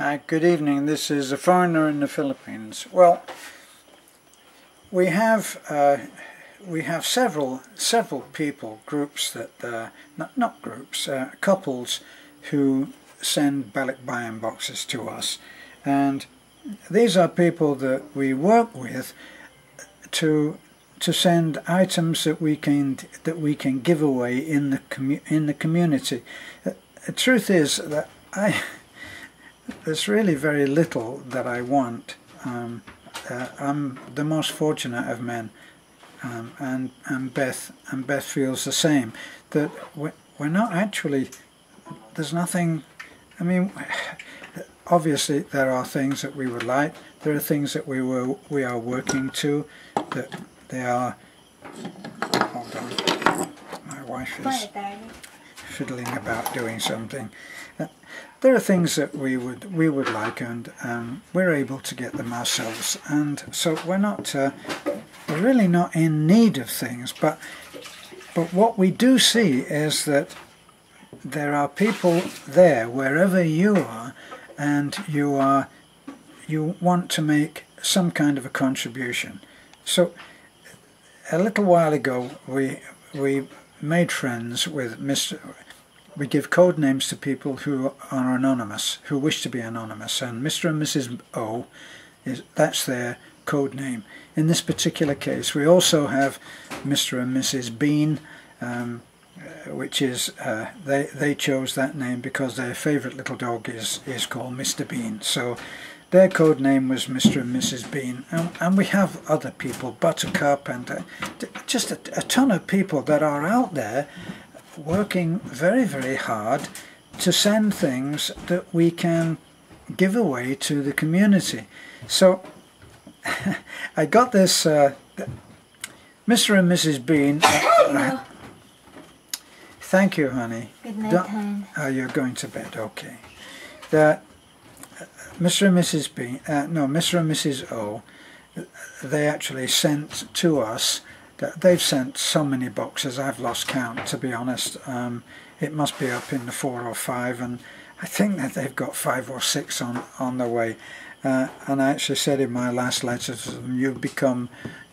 Hi, good evening. This is a foreigner in the Philippines. Well, we have several people, groups that not groups, couples who send Balikbayan boxes to us, and these are people that we work with to send items that we can give away in the community. The truth is that there's really very little that I want. I'm the most fortunate of men, and Beth feels the same. That we're not actually. There's nothing. I mean, obviously there are things that we would like. There are things that we are working to. That they are. Hold on, my wife is fiddling about doing something. There are things that we would like, and we're able to get them ourselves, and so we're really not in need of things. But what we do see is that there are people there wherever you are, and you want to make some kind of a contribution. So a little while ago we made friends with Mr. We give code names to people who are anonymous, who wish to be anonymous, and Mr. and Mrs. O, that's their code name. In this particular case, we also have Mr. and Mrs. Bean, which is they chose that name because their favourite little dog is called Mr. Bean. So their code name was Mr. and Mrs. Bean, and we have other people, Buttercup, and just a ton of people that are out there working very, very hard to send things that we can give away to the community. So I got this Mr. and Mrs. Bean. Thank you, honey. Good night, hon. Oh, you're going to bed, okay. That Mr. and Mrs. Bean, no, Mr. and Mrs. O, they actually sent to us. They've sent so many boxes, I've lost count, to be honest. It must be up in the 4 or 5, and I think that they've got 5 or 6 on the way. And I actually said in my last letter to them,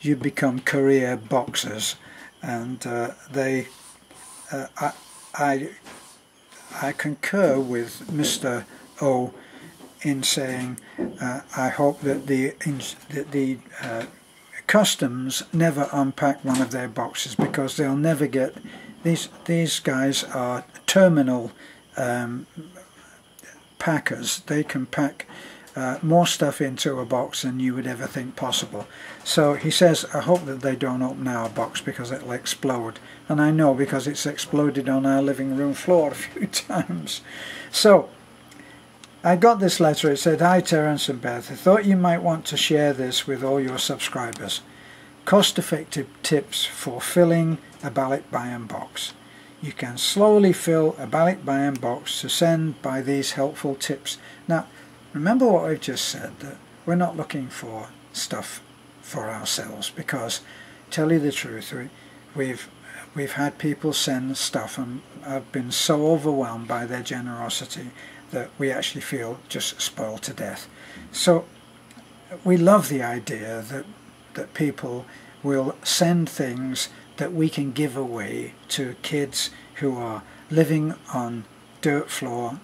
you become career boxers, and I concur with Mr. O in saying I hope that the customs never unpack one of their boxes, because they'll never get these guys are terminal packers. They can pack more stuff into a box than you would ever think possible. So he says, I hope that they don't open our box because it'll explode, and I know, because it's exploded on our living room floor a few times. So I got this letter. It said, "Hi Terence and Beth, I thought you might want to share this with all your subscribers. Cost-effective tips for filling a Balikbayan box. You can slowly fill a Balikbayan box to send by these helpful tips." Now, remember what I've just said, that we're not looking for stuff for ourselves, because, tell you the truth, we've had people send stuff, and I've been so overwhelmed by their generosity that we actually feel just spoiled to death. So we love the idea that people will send things that we can give away to kids who are living on dirt floor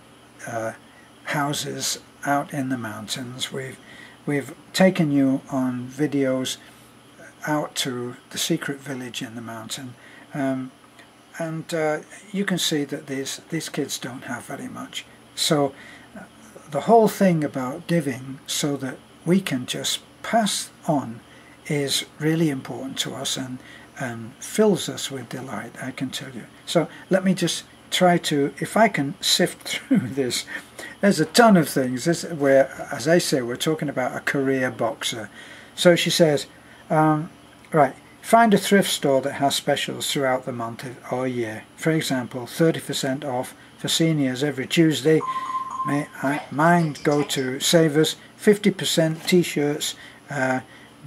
houses out in the mountains. We've taken you on videos out to the secret village in the mountain, and you can see that these kids don't have very much. So the whole thing about giving so that we can just pass on is really important to us, and fills us with delight, I can tell you. So let me just try to, if I can sift through this. There's a ton of things. Where, as I say, we're talking about a career boxer. So she says, right, find a thrift store that has specials throughout the month or year. For example, 30% off for seniors every Tuesday. Mine go to Savers, 50% t-shirts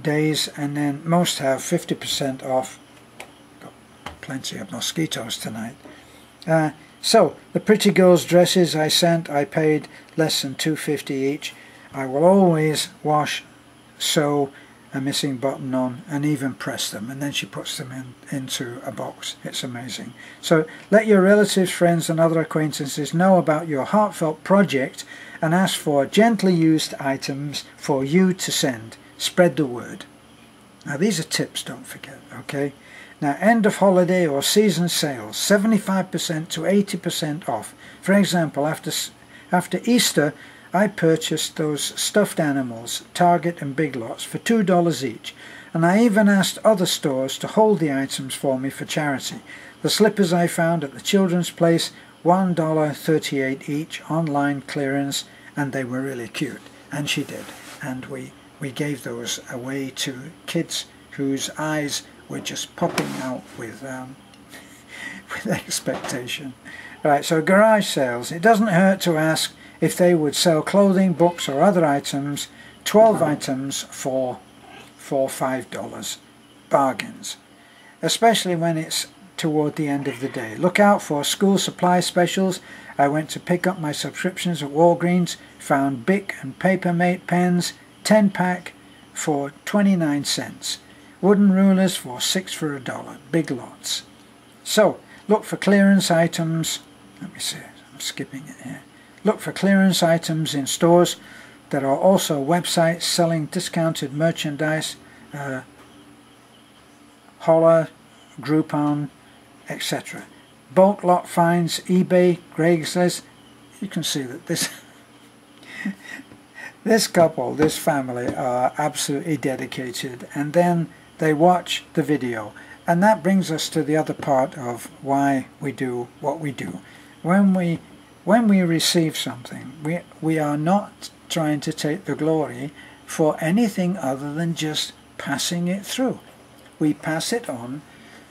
days, and then most have 50% off. Got plenty of mosquitoes tonight. So the pretty girls' dresses I sent, I paid less than $2.50 each. I will always wash, sew a missing button on, and even press them, and then she puts them into a box. It's amazing. So let your relatives, friends and other acquaintances know about your heartfelt project and ask for gently used items for you to send. Spread the word. Now these are tips, don't forget, okay? Now, end of holiday or season sales, 75% to 80% off. For example, after Easter, I purchased those stuffed animals, Target and Big Lots, for $2 each, and I even asked other stores to hold the items for me for charity. The slippers I found at the children's place, $1.38 each, online clearance, and they were really cute, and she did. And we gave those away to kids whose eyes were just popping out with expectation. Right, so garage sales. It doesn't hurt to ask if they would sell clothing, books or other items, 12 items for $5. Bargains. Especially when it's toward the end of the day. Look out for school supply specials. I went to pick up my subscriptions at Walgreens, found Bic and Papermate pens, 10-pack for 29 cents. Wooden rulers for 6 for $1. Big Lots. So, look for clearance items. Let me see, I'm skipping it here. Look for clearance items in stores. There are also websites selling discounted merchandise, Holler, Groupon, etc. Bulk lot finds, eBay, Craigslist. You can see that this couple, this family are absolutely dedicated, and then they watch the video. And that brings us to the other part of why we do what we do. When we receive something, we are not trying to take the glory for anything other than just passing it through. We pass it on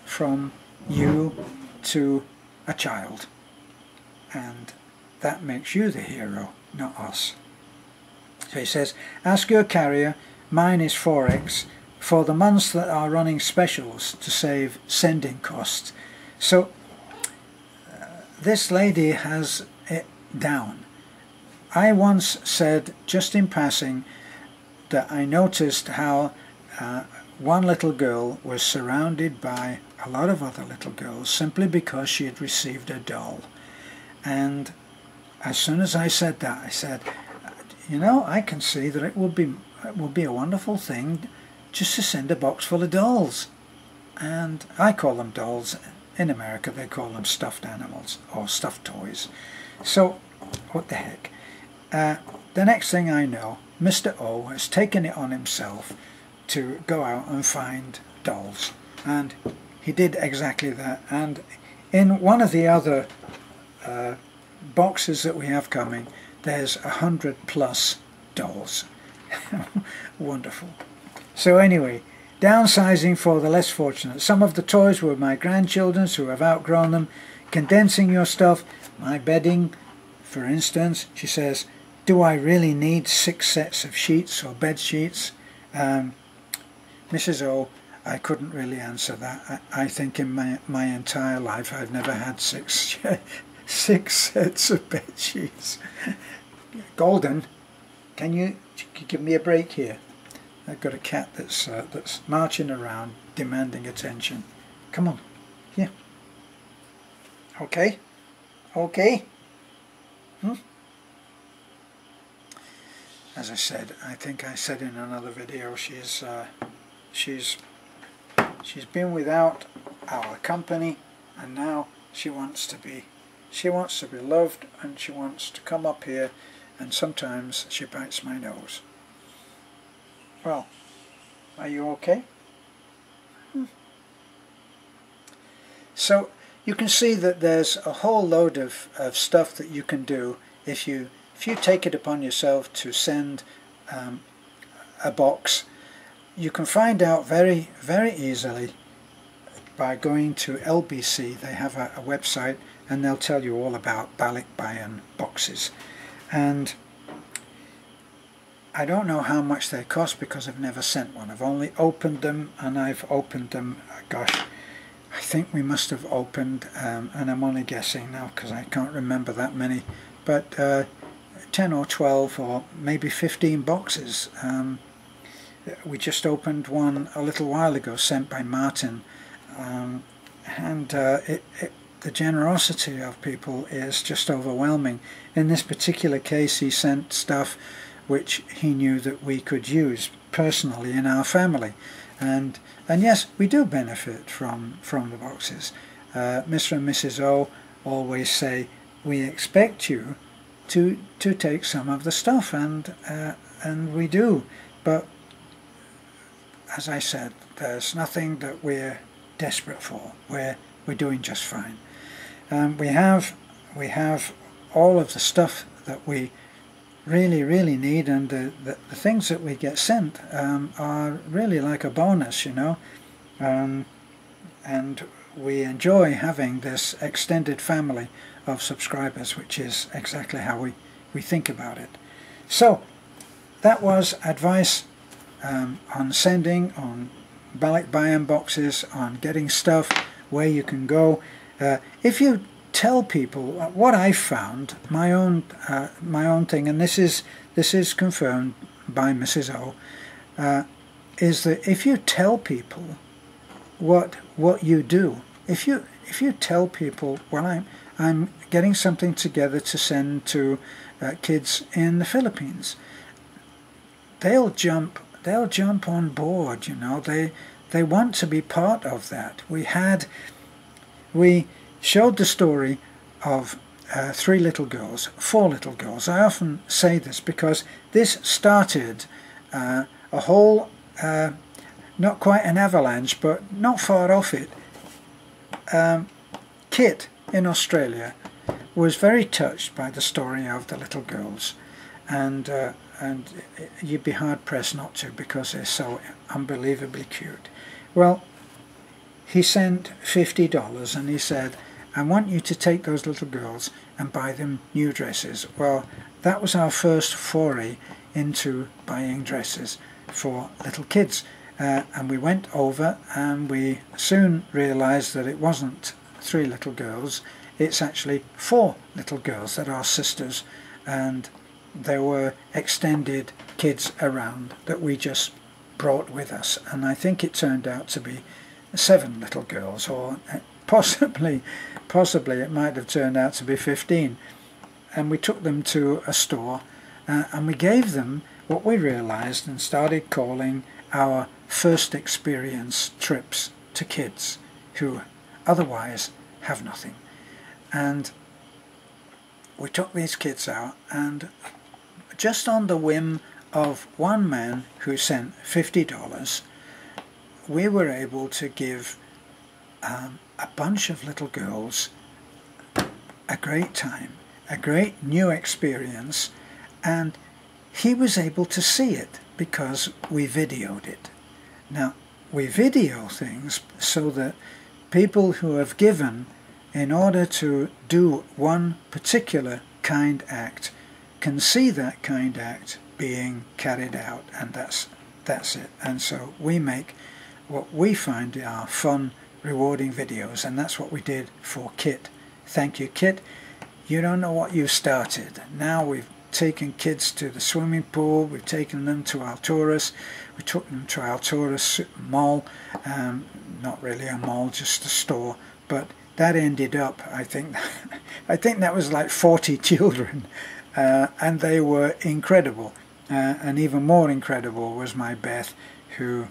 from you to a child, and that makes you the hero, not us. So he says, ask your carrier, mine is Forex, for the months that are running specials to save sending costs. So this lady has it down. I once said, just in passing, that I noticed how one little girl was surrounded by a lot of other little girls simply because she had received a doll. And as soon as I said that, I said, you know, I can see that it will be a wonderful thing just to send a box full of dolls. And I call them dolls. In America they call them stuffed animals or stuffed toys. So what the heck. The next thing I know, Mr. O has taken it on himself to go out and find dolls, and he did exactly that. And in one of the other boxes that we have coming, there's 100+ dolls. Wonderful. So anyway, downsizing for the less fortunate. Some of the toys were my grandchildren's who have outgrown them. Condensing your stuff, my bedding, for instance. She says, do I really need 6 sets of sheets or bed sheets? Mrs. O, I couldn't really answer that. I think in my entire life I've never had 6 sets of bed sheets. Golden, can you give me a break here? I've got a cat that's marching around demanding attention. Come on, here. Okay, okay. As I said, I think I said in another video, she's been without our company, and now she wants to be loved, and she wants to come up here, and sometimes she bites my nose. Well, are you okay? So you can see that there's a whole load of stuff that you can do if you take it upon yourself to send a box. You can find out very, very easily by going to LBC. They have a website, and they'll tell you all about Balikbayan boxes. And I don't know how much they cost because I've never sent one. I've only opened them, and I've opened them, gosh, I think we must have opened, and I'm only guessing now because I can't remember that many, but 10 or 12 or maybe 15 boxes. We just opened one a little while ago, sent by Martin, and the generosity of people is just overwhelming. In this particular case, he sent stuff which he knew that we could use personally in our family, and yes, we do benefit from the boxes. Mr. and Mrs. O always say, we expect you to take some of the stuff, and we do, but as I said, there's nothing that we're desperate for. We're doing just fine. We have all of the stuff that we really need, and the things that we get sent are really like a bonus, you know, and we enjoy having this extended family of subscribers, which is exactly how we think about it. So that was advice on sending, on Balikbayan boxes, on getting stuff, where you can go. If you tell people what I found, my own thing, and this is confirmed by Mrs. O, is that if you tell people what you do, if you tell people, well, I'm getting something together to send to kids in the Philippines, they'll jump on board, you know. They want to be part of that. We showed the story of 4 little girls. I often say this because this started a whole, not quite an avalanche, but not far off it. Kit in Australia was very touched by the story of the little girls, and you'd be hard-pressed not to, because they're so unbelievably cute. Well, he sent $50 and he said, I want you to take those little girls and buy them new dresses. Well, that was our first foray into buying dresses for little kids. And we went over, and we soon realized that it wasn't 3 little girls, it's actually 4 little girls that are sisters, and there were extended kids around that we just brought with us, and I think it turned out to be 7 little girls, or possibly it might have turned out to be 15. And we took them to a store, and we gave them what we realized and started calling our first experience trips to kids who otherwise have nothing. And we took these kids out, and just on the whim of one man who sent $50, we were able to give a bunch of little girls a great time, a great new experience, and he was able to see it because we videoed it. Now, we video things so that people who have given in order to do one particular kind act can see that kind act being carried out, and that's it. And so we make what we find are fun, rewarding videos, and that's what we did for Kit. Thank you, Kit. You don't know what you started. Now we've taken kids to the swimming pool, we've taken them to Alturas, we took them to Alturas Mall, not really a mall, just a store, but that ended up, I think that was like 40 children, and they were incredible. And even more incredible was my Beth, who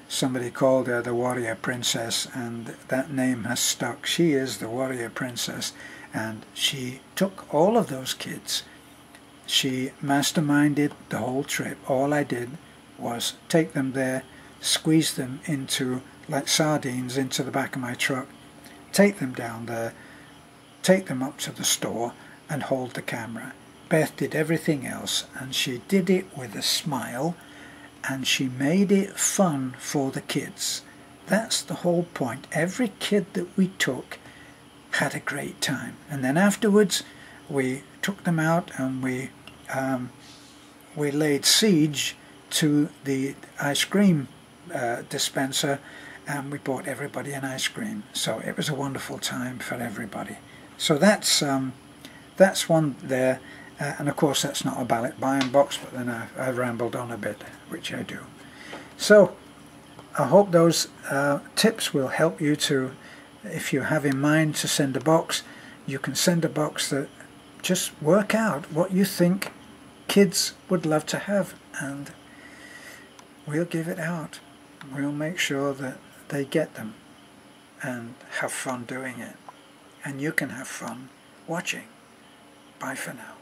somebody called her the Warrior Princess, and that name has stuck. She is the Warrior Princess, and she took all of those kids. She masterminded the whole trip. All I did was take them there, squeeze them into, like sardines, into the back of my truck, take them down there, take them up to the store, and hold the camera. Beth did everything else, and she did it with a smile, and she made it fun for the kids. That's the whole point. Every kid that we took had a great time. And then afterwards we took them out, and we laid siege to the ice cream dispenser, and we bought everybody an ice cream. So it was a wonderful time for everybody. So that's one there, and of course that's not a Balikbayan box, but then I rambled on a bit, which I do. So I hope those tips will help you to, if you have in mind to send a box, you can send a box that just work out what you think kids would love to have, and we'll give it out. We'll make sure that they get them and have fun doing it. And you can have fun watching. Bye for now.